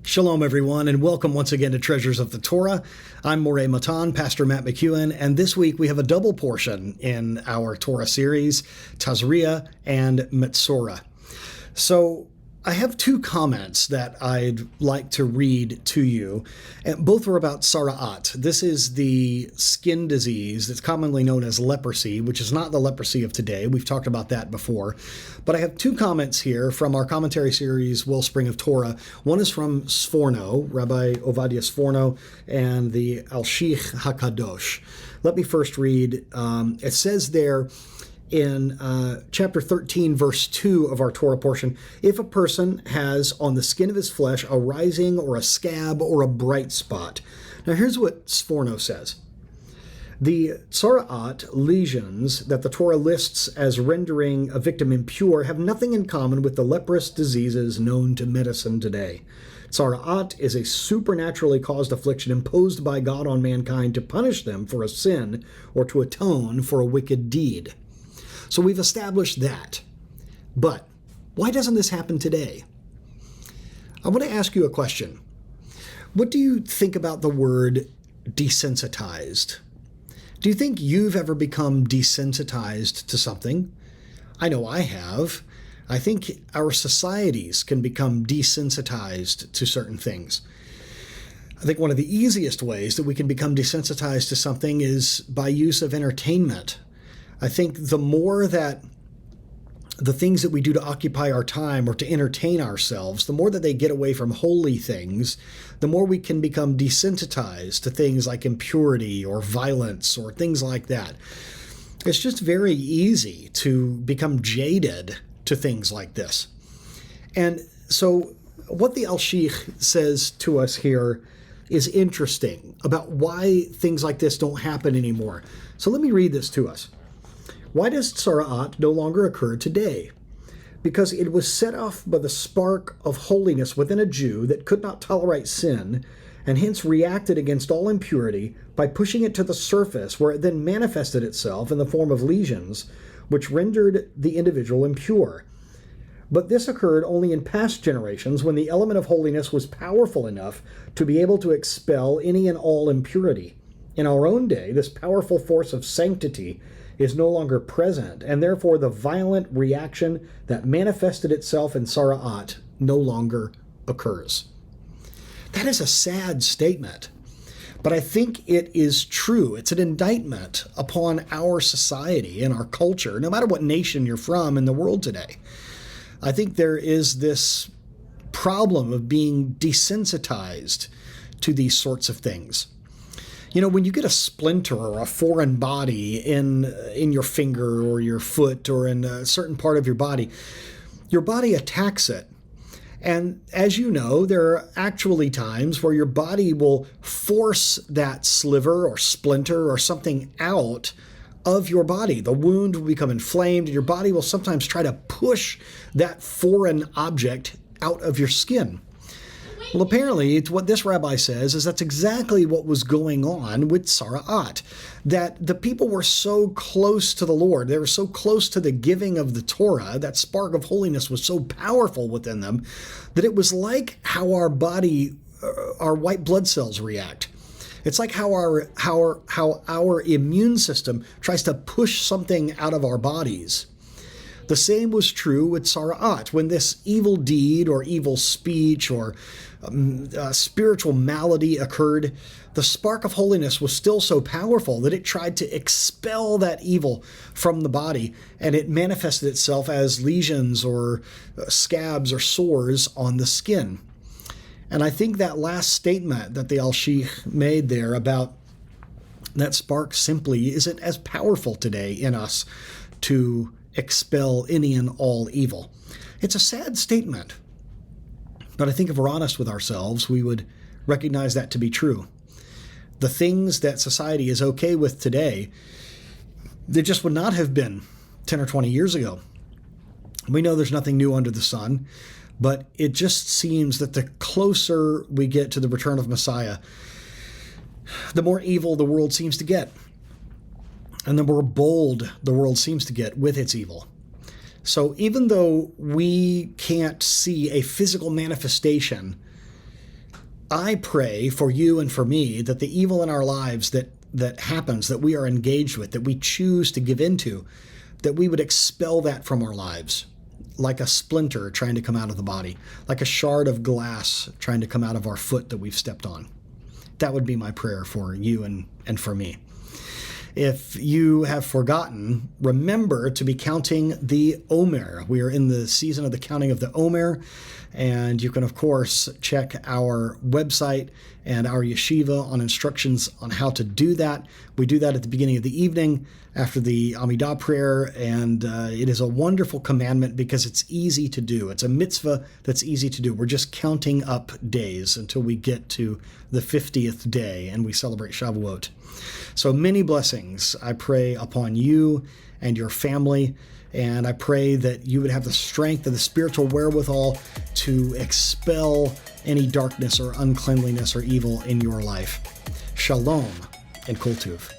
Shalom, everyone, and welcome once again to Treasures of the Torah. I'm Moreh Matan, Pastor Matt McEwen, and this week we have a double portion in our Torah series, Tazria and Metzora. So I have two comments that I'd like to read to you, and both are about tzara'at. This is the skin disease that's commonly known as leprosy, which is not the leprosy of today. We've talked about that before. But I have two comments here from our commentary series, Wellspring of Torah. One is from Sforno, Rabbi Ovadia Sforno, and the Al-Sheikh HaKadosh. Let me first read. It says there, in chapter 13, verse 2 of our Torah portion, if a person has on the skin of his flesh a rising or a scab or a bright spot. Now here's what Sforno says. The tzara'at, lesions, that the Torah lists as rendering a victim impure have nothing in common with the leprous diseases known to medicine today. Tzara'at is a supernaturally caused affliction imposed by God on mankind to punish them for a sin or to atone for a wicked deed. So we've established that. But why doesn't this happen today? I want to ask you a question. What do you think about the word desensitized? Do you think you've ever become desensitized to something? I know I have. I think our societies can become desensitized to certain things. I think one of the easiest ways that we can become desensitized to something is by use of entertainment. I think the more that the things that we do to occupy our time or to entertain ourselves, the more that they get away from holy things, the more we can become desensitized to things like impurity or violence or things like that. It's just very easy to become jaded to things like this. And so what the Al-Sheikh says to us here is interesting about why things like this don't happen anymore. So let me read this to us. Why does tzara'at no longer occur today? Because it was set off by the spark of holiness within a Jew that could not tolerate sin, and hence reacted against all impurity by pushing it to the surface, where it then manifested itself in the form of lesions, which rendered the individual impure. But this occurred only in past generations, when the element of holiness was powerful enough to be able to expel any and all impurity. In our own day, this powerful force of sanctity is no longer present, and therefore the violent reaction that manifested itself in tzara'at no longer occurs. That is a sad statement, but I think it is true. It's an indictment upon our society and our culture, no matter what nation you're from in the world today. I think there is this problem of being desensitized to these sorts of things. You know, when you get a splinter or a foreign body in your finger or your foot or in a certain part of your body attacks it. And as you know, there are actually times where your body will force that sliver or splinter or something out of your body. The wound will become inflamed, and your body will sometimes try to push that foreign object out of your skin. Well, apparently, what this rabbi says is that's exactly what was going on with tzara'at, that the people were so close to the Lord, they were so close to the giving of the Torah, that spark of holiness was so powerful within them, that it was like how our body, our white blood cells react. It's like how our immune system tries to push something out of our bodies. The same was true with tzara'at. When this evil deed or evil speech or spiritual malady occurred, the spark of holiness was still so powerful that it tried to expel that evil from the body, and it manifested itself as lesions or scabs or sores on the skin. And I think that last statement that the Al-Sheikh made there about that spark simply isn't as powerful today in us to expel any and all evil. It's a sad statement, but I think if we're honest with ourselves, we would recognize that to be true. The things that society is okay with today, they just would not have been 10 or 20 years ago. We know there's nothing new under the sun, but it just seems that the closer we get to the return of Messiah, the more evil the world seems to get, and the more bold the world seems to get with its evil. So even though we can't see a physical manifestation I pray for you and for me that the evil in our lives that happens, that we are engaged with, that we choose to give into, that we would expel that from our lives, like a splinter trying to come out of the body, like a shard of glass trying to come out of our foot that we've stepped on. That would be my prayer for you and for me. If you have forgotten, remember to be counting the Omer. We are in the season of the counting of the Omer, and you can, of course, check our website and our yeshiva on instructions on how to do that. We do that at the beginning of the evening after the Amidah prayer, and it is a wonderful commandment because it's easy to do. It's a mitzvah that's easy to do. We're just counting up days until we get to the 50th day, and we celebrate Shavuot. So many blessings I pray upon you and your family, and I pray that you would have the strength and the spiritual wherewithal to expel any darkness or uncleanliness or evil in your life. Shalom and Kol Tuv.